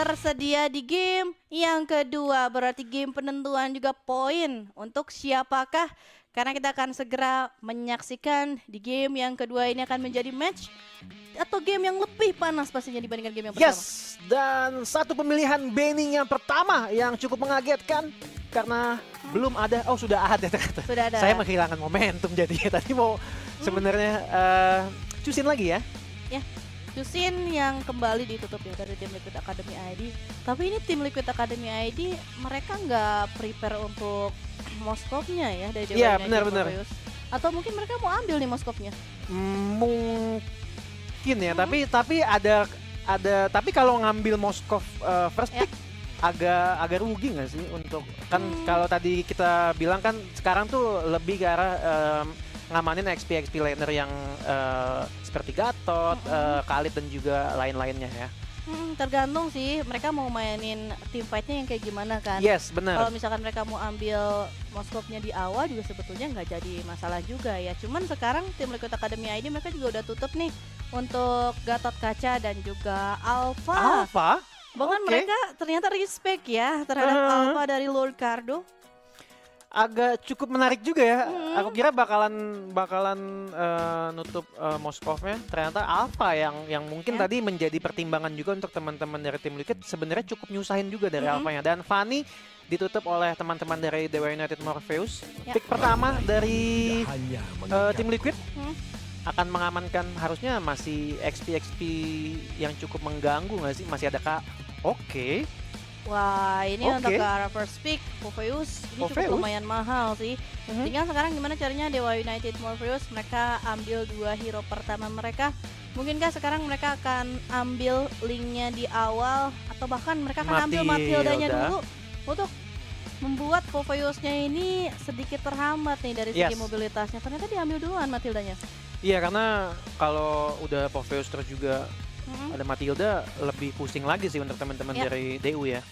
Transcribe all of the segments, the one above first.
tersedia di game yang kedua. Berarti game penentuan juga poin untuk siapakah. Karena kita akan segera menyaksikan di game yang kedua ini akan menjadi match atau game yang lebih panas pastinya dibandingkan game yang pertama. Yes, dan satu pemilihan Benny yang pertama yang cukup mengagetkan karena belum ada, sudah ada ternyata. Sudah ada. Saya kehilangan momentum jadinya tadi mau sebenarnya cusin lagi ya. Ya, Cusin yang kembali ditutup ya dari tim Liquid Academy ID. Tapi ini tim Liquid Academy ID mereka nggak prepare untuk Moskopnya ya dari Dewa Iya, United benar-benar. Warriors. Atau mungkin mereka mau ambil nih Moskopnya. Mungkin ya, tapi ada tapi kalau ngambil Moskov first pick agak rugi nggak sih untuk kan kalau tadi kita bilang kan sekarang tuh lebih ke arah ngamanin XP laner yang seperti Gatot, Khalid dan juga lain-lainnya ya. Tergantung sih mereka mau mainin team fight-nya yang kayak gimana kan. Yes, benar. Kalau misalkan mereka mau ambil Moskopnya di awal juga sebetulnya nggak jadi masalah juga ya. Cuman sekarang tim Liquid Academy ID mereka juga udah tutup nih untuk Gatot Kaca dan juga Alpha. Alpha? Bahkan mereka ternyata respect ya terhadap Alpha dari Lord Cardo. Agak cukup menarik juga ya. Aku kira bakalan nutup Moskovnya. Ternyata Alpha yang mungkin tadi menjadi pertimbangan juga untuk teman-teman dari tim Liquid. Sebenarnya cukup nyusahin juga dari Alphanya. Dan Fanny ditutup oleh teman-teman dari Dewa United Morpheus. Pick pertama dari tim Liquid akan mengamankan harusnya masih XP yang cukup mengganggu nggak sih? Masih ada Kak. Oke. Wah, ini untuk ke arah first pick, Morpheus ini cukup lumayan mahal sih. Tinggal sekarang gimana caranya Dewa United Morpheus mereka ambil 2 hero pertama mereka. Mungkinkah sekarang mereka akan ambil linknya di awal atau bahkan mereka akan ambil Matildanya dulu untuk membuat Morpheusnya ini sedikit terhambat nih dari segi mobilitasnya. Ternyata diambil duluan Matildanya. Iya, karena kalau udah Morpheus terus juga ada Matilda lebih pusing lagi sih untuk teman-teman dari DU ya.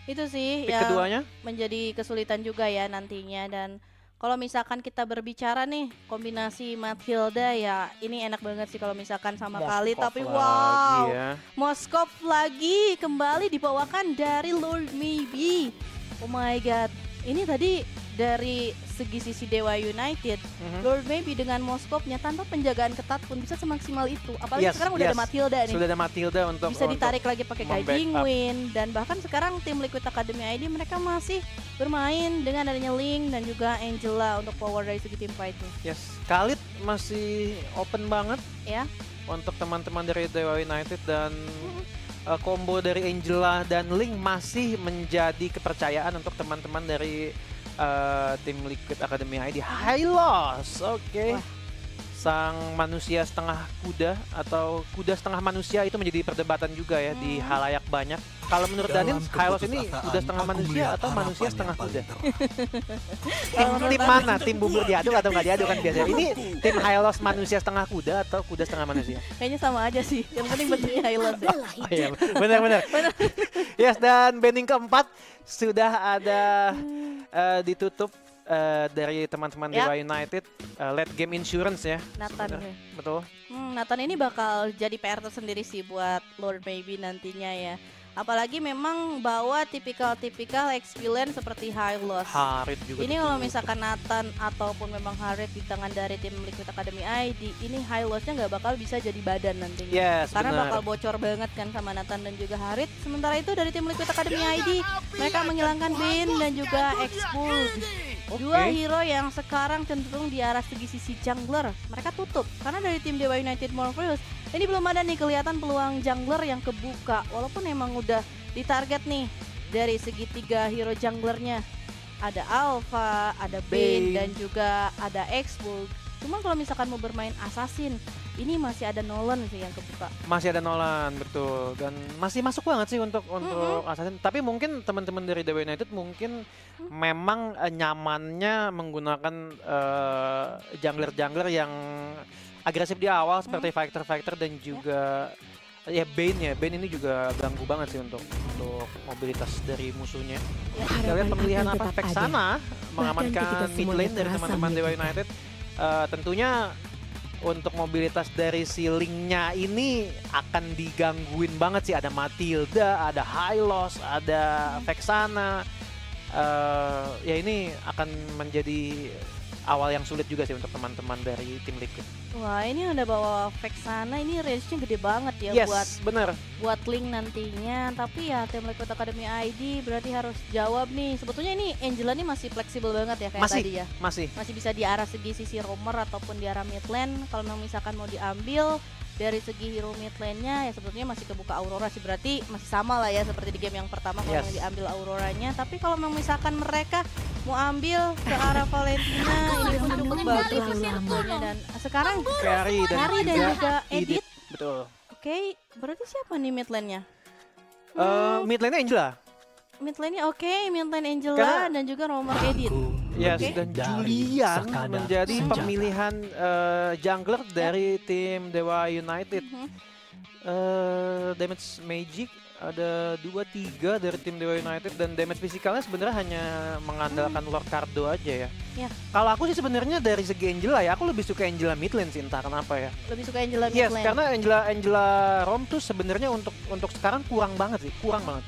Itu sih pick yang keduanya menjadi kesulitan juga ya nantinya. Dan kalau misalkan kita berbicara nih kombinasi Matilda ya ini enak banget sih kalau misalkan sama Khalid. Tapi wow, Moskov lagi kembali dibawakan dari Lord Maybe. Oh my god, ini tadi dari segi sisi Dewa United, Lord Maybe dengan Moskovnya tanpa penjagaan ketat pun bisa semaksimal itu. Apalagi sekarang udah ada Matilda nih. Sudah ada Matilda untuk bisa ditarik lagi pakai Guiding Wind. Dan bahkan sekarang tim Liquid Academy ID mereka masih bermain dengan adanya Link dan juga Angela untuk power dari segi team fight-nya. Yes, Khalid masih open banget ya untuk teman-teman dari Dewa United dan combo dari Angela dan Link masih menjadi kepercayaan untuk teman-teman dari tim Liquid Academy ID. Hylos, oke. Sang manusia setengah kuda atau kuda setengah manusia itu menjadi perdebatan juga ya di halayak banyak. Kalau menurut Danin, Hylos ini kuda setengah manusia atau manusia setengah kuda? Tim mana? Tim bubur diaduk atau nggak diaduk kan biasanya? Ini tim Hylos manusia setengah kuda atau kuda setengah manusia? Kayaknya sama aja sih. Yang penting bentuknya Hylos ya. Iya, benar. Yes, dan banding keempat sudah ada ditutup dari teman-teman Dewa United, late game insurance ya. Nathan ya. Betul. Nathan ini bakal jadi PR tersendiri sih buat Lord Maybe nantinya ya. Apalagi memang bawa tipikal experience seperti Hylos. Harit juga. Ini kalau misalkan Nathan ataupun memang Harit di tangan dari tim Liquid Academy ID, ini Hylosnya nggak bakal bisa jadi badan nantinya. Yes, karena bakal bocor banget kan sama Nathan dan juga Harit. Sementara itu dari tim Liquid Academy ID, mereka menghilangkan Bin dan juga Expulse. Dua hero yang sekarang cenderung di arah segi sisi jungler. Mereka tutup karena dari tim Dewa United Morpheus ini belum ada nih kelihatan peluang jungler yang kebuka. Walaupun emang udah ditarget nih dari segi 3 hero junglernya. Ada Alpha, ada Bane dan juga ada Expulse. Cuma kalau misalkan mau bermain Assassin, ini masih ada Nolan sih yang kebuka. Masih ada Nolan, betul. Dan masih masuk banget sih untuk Assassin. Tapi mungkin teman-teman dari Dewa United mungkin memang nyamannya menggunakan jungler-jungler yang agresif di awal seperti Fighter dan juga Bane ini juga ganggu banget sih untuk mobilitas dari musuhnya. Kita lihat pemilihan apa Vexana mengamankan mid lane dari teman-teman Dewa United. Tentunya untuk mobilitas dari si Link-nya ini akan digangguin banget sih. Ada Matilda, ada Hylos, ada Vexana. Ya ini akan menjadi awal yang sulit juga sih untuk teman-teman dari tim Liquid. Wah, ini udah bawa Vexana, ini range-nya gede banget ya Yes, buat bener. Link nantinya. Tapi ya tim Liquid Academy ID berarti harus jawab nih. Sebetulnya ini Angela nih masih fleksibel banget ya kayak Masih, tadi ya. masih. Masih bisa di arah sisi roamer ataupun di arah mid lane. Kalau memang misalkan mau diambil dari segi hero mid lane-nya ya sebetulnya masih kebuka Aurora sih, berarti masih sama lah ya seperti di game yang pertama kalau Yes. yang diambil Auroranya. Tapi kalau memang misalkan mereka mau ambil ke arah Valentina ini pun cukup bagus sih sebetulnya. Dan sekarang Carry dan Carry dan juga Edit. Betul. Oke, berarti siapa nih mid lane-nya? Mid lane-nya Angela. Mid lane-nya oke, mid lane Angela Karena- dan juga roamer Edit. Yes, Oke. dan Dari Julian sekadar menjadi senjata. pemilihan jungler dari tim Dewa United. Mhm. Damage Magic ada 2-3 dari tim Dewa United dan damage fisikalnya sebenarnya hanya mengandalkan Lord Cardo aja ya. Ya. Kalau aku sih sebenarnya dari segi Angela ya, aku lebih suka Angela mid lane sih, entah kenapa ya. Lebih suka Angela mid Yes, lane. karena Angela Rom tuh sebenarnya untuk sekarang kurang banget sih, kurang banget.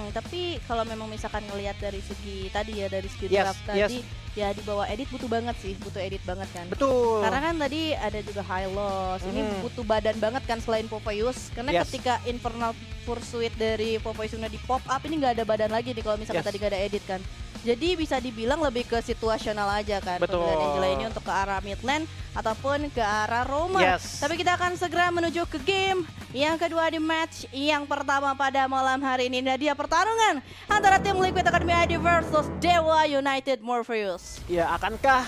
Tapi kalau memang misalkan ngelihat dari segi tadi ya, dari segi Yes, draft tadi ya di bawah edit butuh banget sih, butuh edit banget kan. Betul. Karena kan tadi ada juga Hylos, ini butuh badan banget kan selain Popeyes. Karena Yes. ketika Infernal Pursuit dari Popeyes udah di pop up, ini nggak ada badan lagi nih kalau misalkan Yes. tadi nggak ada edit kan. Jadi bisa dibilang lebih ke situasional aja kan Betul. pemilihan Angela ini untuk ke arah mid lane ataupun ke arah roamer. Yes. Tapi kita akan segera menuju ke game yang kedua di match yang pertama pada malam hari ini. Nah, dia pertarungan antara tim Liquid Academy ID versus Dewa United Morpheus. Ya, akankah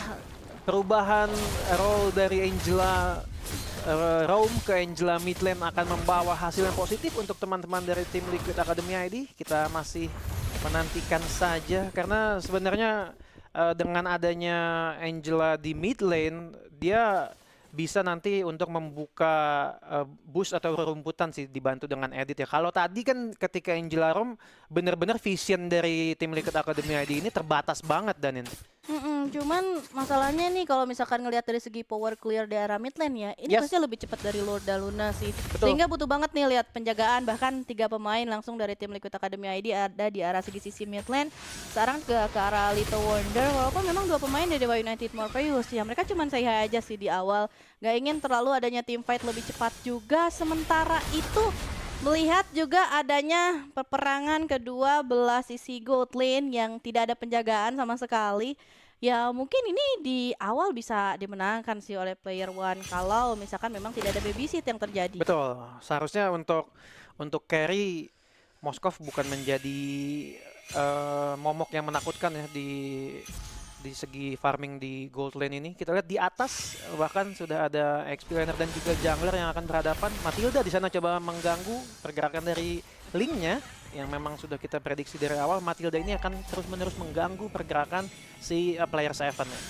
perubahan role dari Angela Rome ke Angela mid lane akan membawa hasil yang positif untuk teman-teman dari tim Liquid Academy ID? Kita masih menantikan saja karena sebenarnya dengan adanya Angela di mid lane dia bisa nanti untuk membuka boost atau rumputan sih dibantu dengan edit ya. Kalau tadi kan ketika Angela Rom benar-benar vision dari tim Liquid Academy ID ini terbatas banget Danin. Cuman masalahnya nih kalau misalkan ngelihat dari segi power clear di arah mid lane ya, ini Yes. pasti lebih cepat dari Lord Luna sih. Betul. Sehingga butuh banget nih lihat penjagaan, bahkan 3 pemain langsung dari tim Liquid Academy ID ada di arah sisi mid lane. Sekarang ke arah Little Wonder, walaupun memang 2 pemain dari Dewa United Morpheus ya, mereka cuma say hi aja sih di awal. Gak ingin terlalu adanya team fight lebih cepat juga. Sementara itu melihat juga adanya peperangan kedua belah sisi gold lane yang tidak ada penjagaan sama sekali. Ya mungkin ini di awal bisa dimenangkan sih oleh player one kalau misalkan memang tidak ada babysit yang terjadi. Betul. Seharusnya untuk carry Moskov bukan menjadi momok yang menakutkan ya di segi farming di gold lane ini. Kita lihat di atas bahkan sudah ada XP laner dan juga jungler yang akan berhadapan. Matilda di sana coba mengganggu pergerakan dari Link-nya yang memang sudah kita prediksi dari awal. Matilda ini akan terus-menerus mengganggu pergerakan si player 7 ya.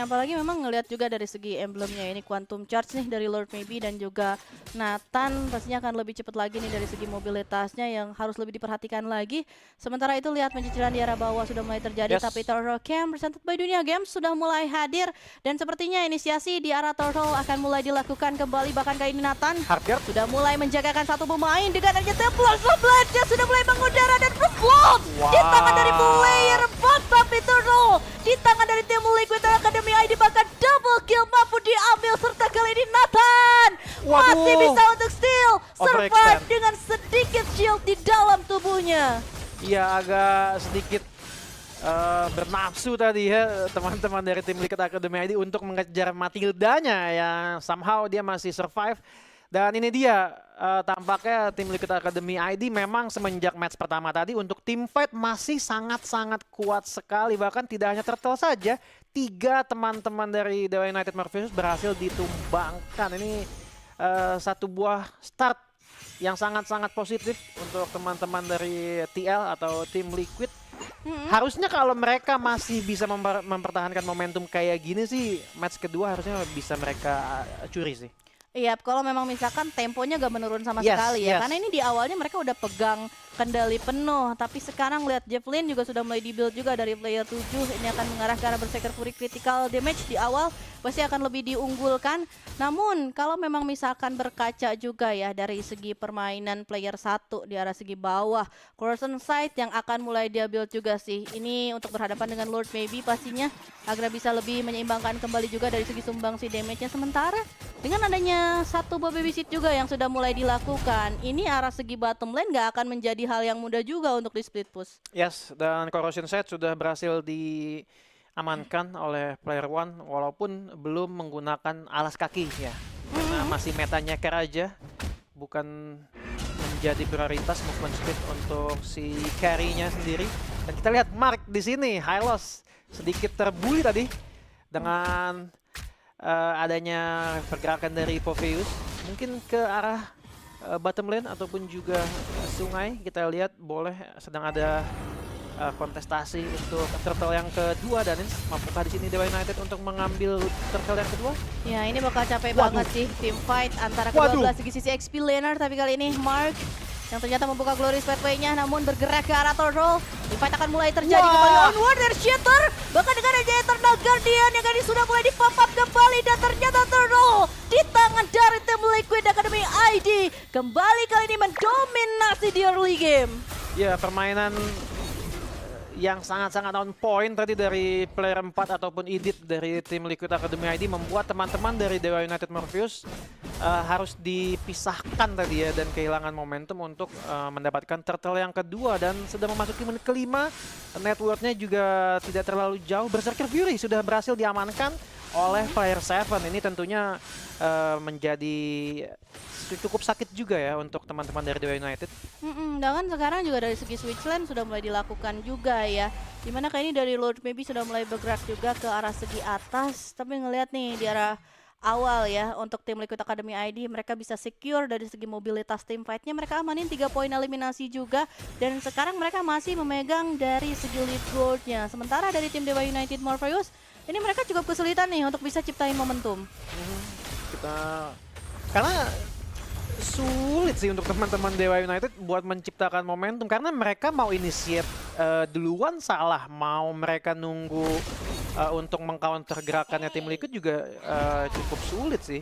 Apalagi memang ngelihat juga dari segi emblemnya ini Quantum Charge nih dari Lord Maybe dan juga Nathan pastinya akan lebih cepat lagi nih dari segi mobilitasnya yang harus lebih diperhatikan lagi. Sementara itu lihat pencicilan di arah bawah sudah mulai terjadi, Yes. tapi Turtle Camp presented by Dunia Games sudah mulai hadir dan sepertinya inisiasi di arah Turtle akan mulai dilakukan kembali. Bahkan kali ini Nathan Hardguard sudah mulai menjagakan satu pemain dengan adanya Templar Blade, dia sudah mulai mengudara dan First Blood di tangan dari player 4, tapi Turtle di tangan dari tim Liquid Academy ID bahkan double kill mampu diambil, serta kali ini Nathan masih Waduh. bisa untuk steal, survive Overextend. dengan sedikit shield di dalam tubuhnya. ya agak sedikit bernafsu tadi ya teman-teman dari tim Liquid Academy ID untuk mengejar Matildanya yang somehow dia masih survive. Dan ini dia tampaknya tim Liquid Academy ID memang semenjak match pertama tadi untuk team fight masih sangat-sangat kuat sekali. Bahkan tidak hanya Turtle saja, 3 teman-teman dari Dewa United Morpheus berhasil ditumbangkan. Ini satu buah start yang sangat-sangat positif untuk teman-teman dari TL atau tim Liquid. Harusnya kalau mereka masih bisa mempertahankan momentum kayak gini sih, match kedua harusnya bisa mereka curi sih. Iya, kalau memang misalkan temponya gak menurun sama Yes, sekali ya, yes. karena ini di awalnya mereka udah pegang kendali penuh. Tapi sekarang lihat Javelin juga sudah mulai dibuild juga dari player 7. Ini akan mengarah ke arah Berserker Fury critical damage di awal pasti akan lebih diunggulkan. Namun kalau memang misalkan berkaca juga ya dari segi permainan player 1 di arah segi bawah, Coruscant Side yang akan mulai dia build juga sih. Ini untuk berhadapan dengan Lord Maybe pastinya agar bisa lebih menyeimbangkan kembali juga dari segi sumbangsi damage-nya. Sementara dengan adanya satu baby seat juga yang sudah mulai dilakukan, ini arah segi bottom lane nggak akan menjadi hal yang mudah juga untuk di split push. Yes, dan Corrosion Set sudah berhasil diamankan oleh player one walaupun belum menggunakan alas kaki ya. Karena masih metanya Karaja, bukan menjadi prioritas movement speed untuk si carry-nya sendiri. Dan kita lihat Mark di sini, Hylos sedikit terbully tadi dengan adanya pergerakan dari Popheus. Mungkin ke arah bottom lane ataupun juga sungai. Kita lihat boleh sedang ada kontestasi untuk turtle yang kedua. Dan mampukah di sini Dewa United untuk mengambil turtle yang kedua? Ya ini bakal capek banget sih team fight antara kedua belah sisi XP laner. Tapi kali ini Mark yang ternyata membuka Glorious Pathway-nya namun bergerak ke arah turtle. Team fight akan mulai terjadi kembali onward dari Shatter. Bahkan dengan adanya Eternal Guardian yang kali sudah mulai di-pop up kembali. Dan ternyata turtle di tangan dari tim Liquid Academy ID kembali kali ini mendominasi di early game. Ya, permainan yang sangat-sangat on point tadi dari player 4 ataupun Edit dari tim Liquid Academy ID membuat teman-teman dari Dewa United Morpheus harus dipisahkan tadi ya dan kehilangan momentum untuk mendapatkan turtle yang kedua. Dan sudah memasuki menit kelima, networknya juga tidak terlalu jauh. Berserker Fury sudah berhasil diamankan oleh player 7. Ini tentunya menjadi cukup sakit juga ya untuk teman-teman dari Dewa United. Dan sekarang juga dari segi switchland sudah mulai dilakukan juga ya. Dimana kayak ini dari Lord Maybe sudah mulai bergerak juga ke arah segi atas. Tapi ngelihat nih di arah awal ya untuk tim Liquid Academy ID mereka bisa secure dari segi mobilitas tim fightnya. Mereka amanin 3 poin eliminasi juga. Dan sekarang mereka masih memegang dari segi lead goldnya. Sementara dari tim Dewa United Morpheus ini mereka cukup kesulitan nih untuk bisa ciptain momentum. Karena sulit sih untuk teman-teman Dewa United buat menciptakan momentum karena mereka mau initiate duluan salah, mau mereka nunggu untuk mengcounter gerakannya tim Liquid juga cukup sulit sih.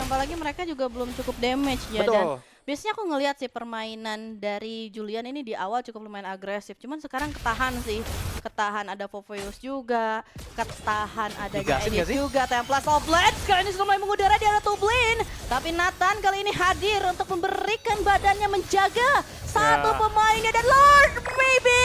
Apalagi mereka juga belum cukup damage ya. Betul. Dan biasanya aku ngelihat sih permainan dari Julian ini di awal cukup lumayan agresif. Cuman sekarang ketahan sih. Ketahan ada Popheus juga. Ketahan adanya Edit juga. Tempest of Blade sekarang ini sudah mulai mengudara di arah Tublin. Tapi Nathan kali ini hadir untuk memberikan badannya menjaga satu pemainnya. Dan Lord Maybe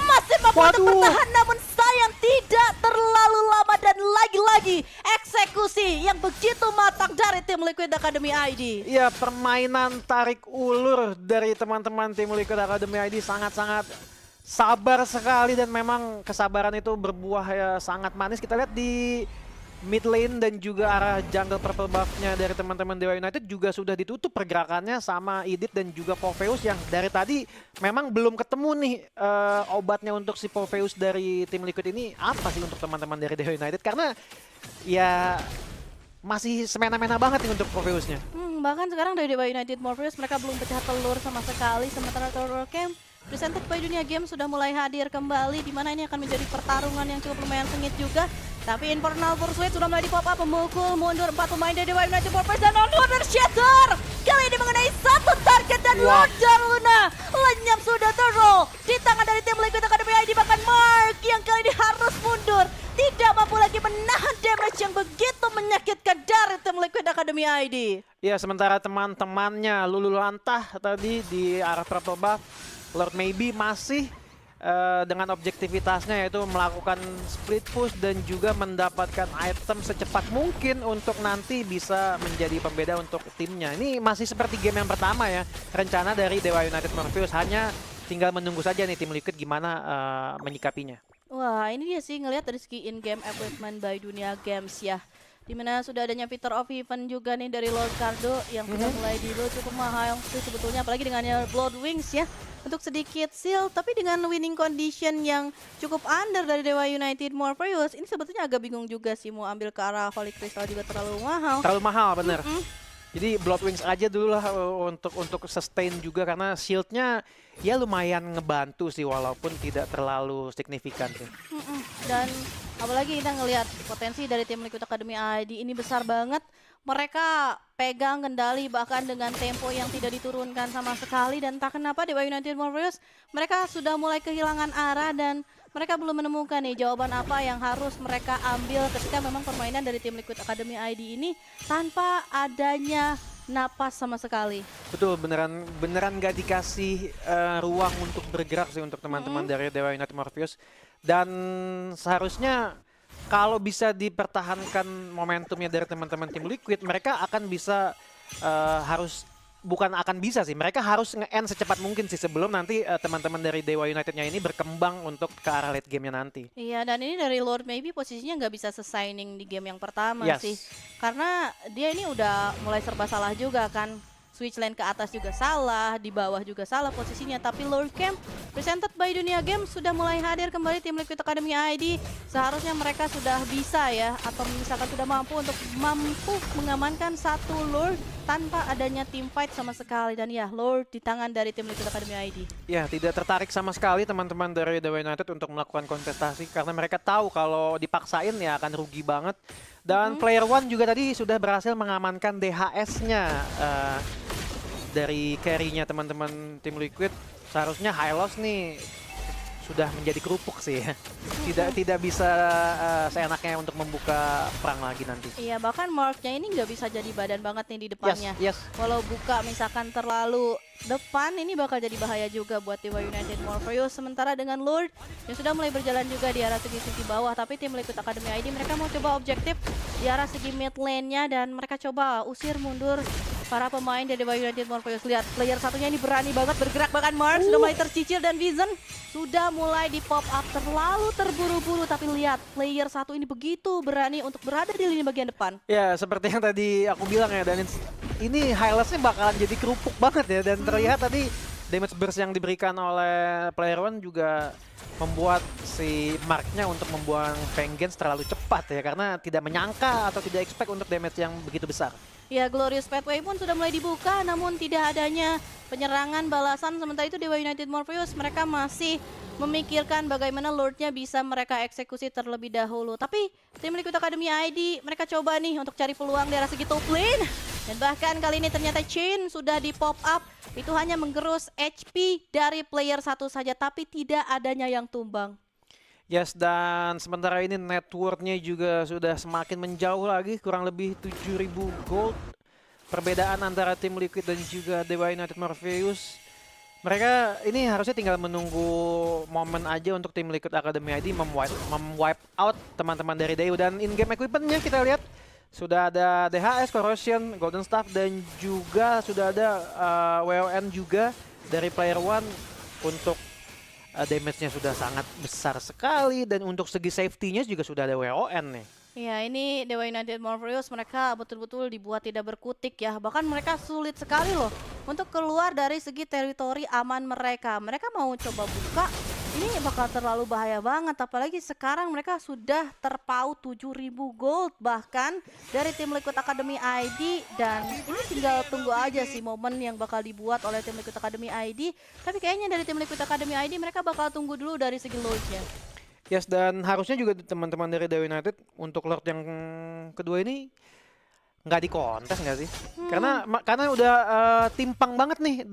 masih mampu untuk bertahan. Namun sayang tidak terlalu lama. Dan lagi-lagi eksekusi yang begitu matang dari tim Liquid Academy ID. Iya, permainan tarik ulur dari teman-teman tim Liquid Academy ID sangat-sangat sabar sekali dan memang kesabaran itu berbuah ya sangat manis. Kita lihat di mid lane dan juga arah jungle purple buff-nya dari teman-teman Dewa United juga sudah ditutup pergerakannya sama Edit dan juga Popheus yang dari tadi memang belum ketemu nih obatnya untuk si Popheus dari tim Liquid ini apa sih untuk teman-teman dari Dewa United karena ya masih semena-mena banget nih untuk Popheusnya. Bahkan sekarang dari Dewa United Morpheus mereka belum pecah telur sama sekali. Sementara Turtle Camp presented by Dunia Game sudah mulai hadir kembali. Dimana ini akan menjadi pertarungan yang cukup lumayan sengit juga. Tapi Infernal Pursuit sudah mulai di-pop up memukul mundur 4 pemain dari Dewa United Morpheus. Dan onward dari Shatter kali ini mengenai satu target dan Lord Darluna lenyap sudah Turtle di tangan dari tim Liquid Academy ID. Bahkan Mark yang kali ini harus mundur, tidak mampu lagi menahan damage yang begitu menyakitkan dari tim Liquid Academy ID. Ya, sementara teman-temannya Lulu Lantah tadi di arah purple buff, Lord Maybe masih dengan objektivitasnya yaitu melakukan split push dan juga mendapatkan item secepat mungkin untuk nanti bisa menjadi pembeda untuk timnya. Ini masih seperti game yang pertama ya, rencana dari Dewa United Morpheus, hanya tinggal menunggu saja nih tim Liquid gimana menyikapinya. Wah, ini dia sih ngelihat dari segi in-game equipment by Dunia Games ya. Dimana sudah adanya Victor of Heaven juga nih dari Lord Cardo yang sudah mulai di-load cukup mahal sih sebetulnya. Apalagi dengannya Blood Wings ya. Untuk sedikit seal, tapi dengan winning condition yang cukup under dari Dewa United Morpheus, ini sebetulnya agak bingung juga sih mau ambil ke arah Holy Crystal juga terlalu mahal. Terlalu mahal, bener. Jadi Bloodwings aja dulu lah untuk sustain juga karena shieldnya ya lumayan ngebantu sih walaupun tidak terlalu signifikan sih. Dan apalagi kita ngelihat potensi dari tim Liquid Academy ID ini besar banget. Mereka pegang kendali bahkan dengan tempo yang tidak diturunkan sama sekali, dan tak kenapa Dewa United Warriors mereka sudah mulai kehilangan arah dan mereka belum menemukan nih jawaban apa yang harus mereka ambil ketika memang permainan dari tim Liquid Academy ID ini tanpa adanya napas sama sekali. Betul, beneran gak dikasih ruang untuk bergerak sih untuk teman-teman dari Dewa United Morpheus. Dan seharusnya kalau bisa dipertahankan momentumnya dari teman-teman tim Liquid, mereka akan bisa bukan akan bisa sih, mereka harus nge-end secepat mungkin sih sebelum nanti teman-teman dari Dewa Unitednya ini berkembang untuk ke arah late gamenya nanti. Iya, dan ini dari Lord maybe posisinya nggak bisa se-signing di game yang pertama sih. Karena dia ini udah mulai serba salah juga kan. Switch lane ke atas juga salah, di bawah juga salah posisinya. Tapi Lord Camp, presented by Dunia Game, sudah mulai hadir kembali tim Liquid Academy ID. Seharusnya mereka sudah bisa ya, atau misalkan sudah mampu mengamankan satu Lord tanpa adanya team fight sama sekali. Dan ya, Lord di tangan dari tim Liquid Academy ID. Ya, tidak tertarik sama sekali teman-teman dari Dewa United untuk melakukan kontestasi karena mereka tahu kalau dipaksain ya akan rugi banget. Dan Player One juga tadi sudah berhasil mengamankan DHS-nya dari carry-nya teman-teman tim Liquid. Seharusnya high loss nih sudah menjadi kerupuk sih ya. Tidak bisa seenaknya untuk membuka perang lagi nanti. Iya, bahkan Mark-nya ini nggak bisa jadi badan banget nih di depannya. Yes. Walau buka misalkan terlalu depan, ini bakal jadi bahaya juga buat Dewa United Morpheus. Sementara dengan Lord yang sudah mulai berjalan juga di arah segi bawah, tapi tim Liquid Academy ID mereka mau coba objektif di arah segi mid lane-nya dan mereka coba usir mundur para pemain dari Dewa United Morpheus. Lihat, player satunya ini berani banget bergerak, bahkan Mark sudah mulai tercicil dan Vision sudah mulai di pop up terlalu terburu-buru. Tapi lihat, player satu ini begitu berani untuk berada di lini bagian depan. Ya, seperti yang tadi aku bilang ya, dan ini highlights-nya bakalan jadi kerupuk banget ya. Dan terlihat tadi damage burst yang diberikan oleh Player One juga membuat si Mark-nya untuk membuang Vengeance terlalu cepat ya. Karena tidak menyangka atau tidak expect untuk damage yang begitu besar. Ya, Glorious Pathway pun sudah mulai dibuka, namun tidak adanya penyerangan balasan. Sementara itu Dewa United Morpheus mereka masih memikirkan bagaimana Lord-nya bisa mereka eksekusi terlebih dahulu. Tapi tim Liquid Academy ID mereka coba nih untuk cari peluang di arah segi top lane. Dan bahkan kali ini ternyata Chain sudah di pop up. Itu hanya menggerus HP dari player satu saja, tapi tidak adanya yang tumbang. Yes, dan sementara ini networknya juga sudah semakin menjauh lagi, kurang lebih 7.000 gold. Perbedaan antara tim Liquid dan juga Dewa United Morpheus. Mereka ini harusnya tinggal menunggu momen aja untuk tim Liquid Academy ID memwipe out teman-teman dari Dewa. Dan in-game equipmentnya kita lihat sudah ada DHS, Corrosion, Golden Staff, dan juga sudah ada WON juga dari Player One untuk damage-nya sudah sangat besar sekali, dan untuk segi safety-nya juga sudah ada WON nih. Ya, ini Dewa United Morpheus mereka betul-betul dibuat tidak berkutik ya. Bahkan mereka sulit sekali loh untuk keluar dari segi teritori aman mereka. Mereka mau coba buka, ini bakal terlalu bahaya banget. Apalagi sekarang mereka sudah terpaut 7.000 gold bahkan dari tim Liquid Academy ID. Dan ini tinggal tunggu aja sih momen yang bakal dibuat oleh tim Liquid Academy ID. Tapi kayaknya dari tim Liquid Academy ID mereka bakal tunggu dulu dari segi load-nya. Yes, dan harusnya juga teman-teman dari Dewa United untuk Lord yang kedua ini nggak dikontes nggak sih? Karena udah timpang banget nih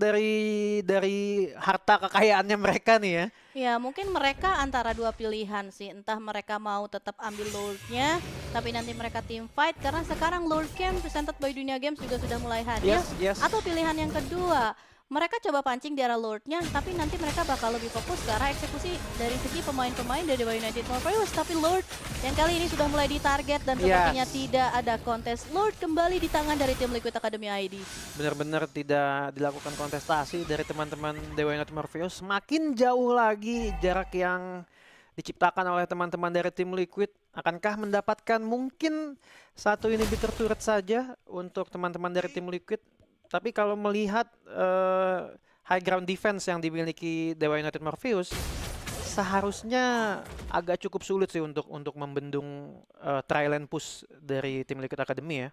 dari harta kekayaannya mereka nih ya. Ya, mungkin mereka antara dua pilihan sih. Entah mereka mau tetap ambil Lord-nya, tapi nanti mereka team fight. Karena sekarang Lord Camp presented by Dunia Games juga sudah mulai hadir. Yes. Atau pilihan yang kedua, mereka coba pancing di arah Lord-nya, tapi nanti mereka bakal lebih fokus ke arah eksekusi dari segi pemain-pemain dari Dewa United Morpheus. Tapi Lord yang kali ini sudah mulai ditarget dan sepertinya tidak ada kontes. Lord kembali di tangan dari tim Liquid Academy ID. Benar-benar tidak dilakukan kontestasi dari teman-teman Dewa United Morpheus. Semakin jauh lagi jarak yang diciptakan oleh teman-teman dari tim Liquid. Akankah mendapatkan mungkin satu inhibitor turret saja untuk teman-teman dari tim Liquid? Tapi kalau melihat high ground defense yang dimiliki Dewa United Morpheus, seharusnya agak cukup sulit sih untuk membendung try lane push dari tim Liquid Academy ya.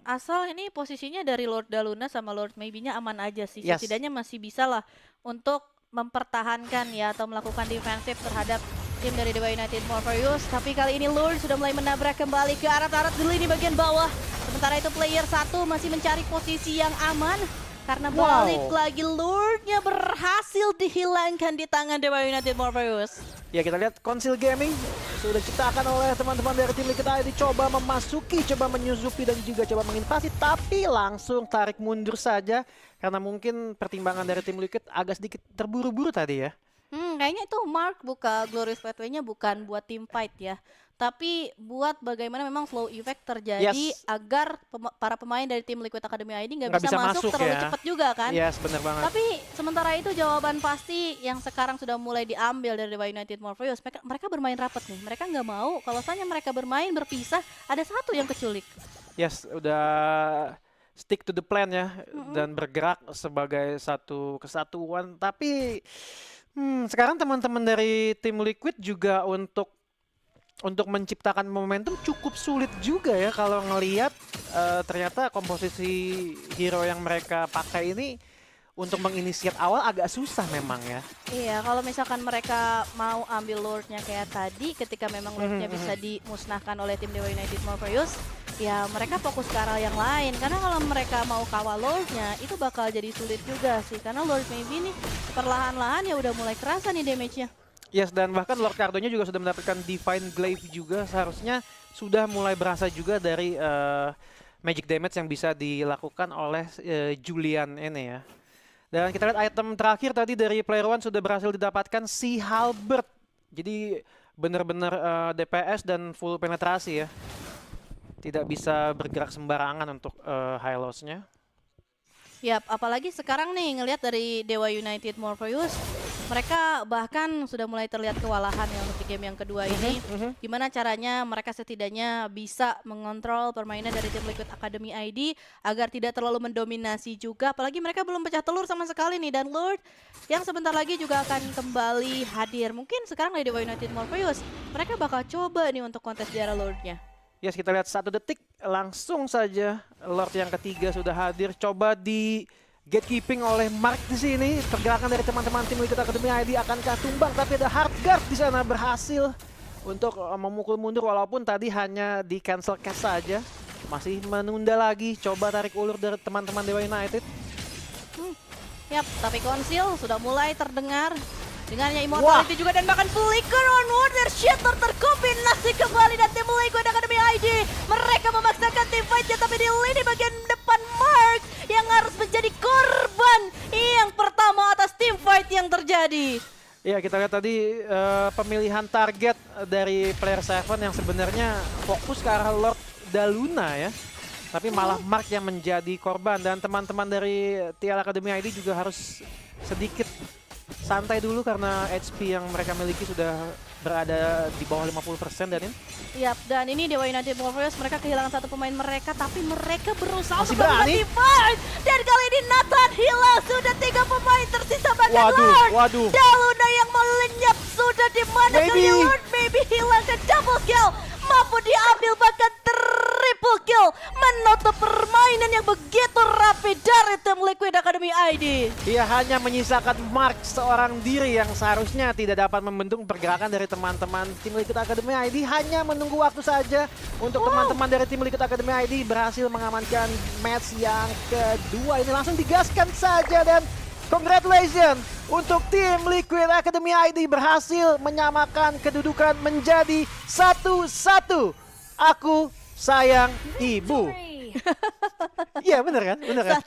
asal ini posisinya dari Lord Daluna sama Lord Maybe-nya aman aja sih. Yes. Setidaknya masih bisa lah untuk mempertahankan ya atau melakukan defensif terhadap tim dari Dewa United Morpheus. Tapi kali ini Lord sudah mulai menabrak kembali ke arah di lini bagian bawah. Sementara itu player 1 masih mencari posisi yang aman. Karena balik lagi Lord-nya berhasil dihilangkan di tangan Dewa United Morpheus. Ya kita lihat Konsil Gaming sudah diciptakan oleh teman-teman dari tim Liquid ID, coba memasuki, coba menyusupi dan juga coba menginvasi, tapi langsung tarik mundur saja karena mungkin pertimbangan dari tim Liquid agak sedikit terburu-buru tadi ya. Kayaknya itu Mark buka Glorious Pathway-nya bukan buat team fight ya, tapi buat bagaimana memang flow effect terjadi agar para pemain dari tim Liquid Academy ID nggak bisa masuk terlalu cepat juga kan. Yes, benar banget. Tapi sementara itu jawaban pasti yang sekarang sudah mulai diambil dari Dewa United Morpheus. Mereka bermain rapat nih, mereka nggak mau kalau misalnya mereka bermain berpisah ada satu yang keculik. Yes, udah stick to the plan ya, dan bergerak sebagai satu kesatuan. Tapi sekarang teman-teman dari tim Liquid juga untuk menciptakan momentum cukup sulit juga ya kalau ngelihat ternyata komposisi hero yang mereka pakai ini untuk menginisiat awal agak susah memang ya. Iya, kalau misalkan mereka mau ambil Lord-nya kayak tadi, ketika memang Lord-nya bisa dimusnahkan oleh tim Dewa United Morpheus, ya mereka fokus ke arah yang lain. Karena kalau mereka mau kawal Lord-nya, itu bakal jadi sulit juga sih. Karena Lord Maybe nih perlahan-lahan ya udah mulai kerasa nih damage-nya. Yes, dan bahkan Lord Cardonya juga sudah mendapatkan Divine Glaive juga, seharusnya sudah mulai berasa juga dari magic damage yang bisa dilakukan oleh Julian ini ya. Dan kita lihat item terakhir tadi dari player one sudah berhasil didapatkan si Halberd. Jadi benar-benar DPS dan full penetrasi ya. Tidak bisa bergerak sembarangan untuk high loss-nya. Yap, apalagi sekarang nih ngelihat dari Dewa United Morpheus, mereka bahkan sudah mulai terlihat kewalahan ya untuk di game yang kedua ini. Gimana caranya mereka setidaknya bisa mengontrol permainan dari tim Liquid Academy ID agar tidak terlalu mendominasi juga. Apalagi mereka belum pecah telur sama sekali nih. Dan Lord yang sebentar lagi juga akan kembali hadir. Mungkin sekarang dari Dewa United Morpheus, mereka bakal coba nih untuk kontes di arah Lord-nya. Yes, kita lihat 1 detik langsung saja Lord yang ketiga sudah hadir. Coba di gatekeeping oleh Mark di sini. Pergerakan dari teman-teman tim Liquid Academy ID akankah tumbang? Tapi ada Hardguard di sana berhasil untuk memukul mundur walaupun tadi hanya di cancel cast saja. Masih menunda lagi. Coba tarik ulur dari teman-teman Dewa United. Yap, tapi Konsil sudah mulai terdengar. Dengannya Immortality juga dan bahkan Flicker on Water Shatter terkombinasi kembali dan tim Liquid Academy ID. Mereka memaksakan tim fight-nya tapi di lini bagian depan Mark yang harus menjadi korban yang pertama atas tim fight yang terjadi. Ya, kita lihat tadi pemilihan target dari player 7 yang sebenarnya fokus ke arah Lord Daluna ya. Tapi malah Mark yang menjadi korban dan teman-teman dari TL Academy ID juga harus sedikit santai dulu karena HP yang mereka miliki sudah berada di bawah 50% dan ini. Yap, dan ini Dewa United Morpheus mereka kehilangan satu pemain mereka tapi mereka berusaha masih untuk berani fight. Dan kali ini Nathan hilang, sudah 3 pemain tersisa bagian Lord. Daluna yang melenyap sudah di mana kali Lord Maybe hilang dan double kill mampu diambil bahkan triple kill menutup permainan yang begitu rapi dari tim Liquid Academy ID. Ia hanya menyisakan Mark seorang diri yang seharusnya tidak dapat membendung pergerakan dari teman-teman tim Liquid Academy ID, hanya menunggu waktu saja untuk teman-teman dari tim Liquid Academy ID berhasil mengamankan match yang kedua ini. Langsung digaskan saja dan congratulations untuk tim Liquid Academy ID berhasil menyamakan kedudukan menjadi 1-1. Aku sayang ibu. Iya bener kan? Bener kan?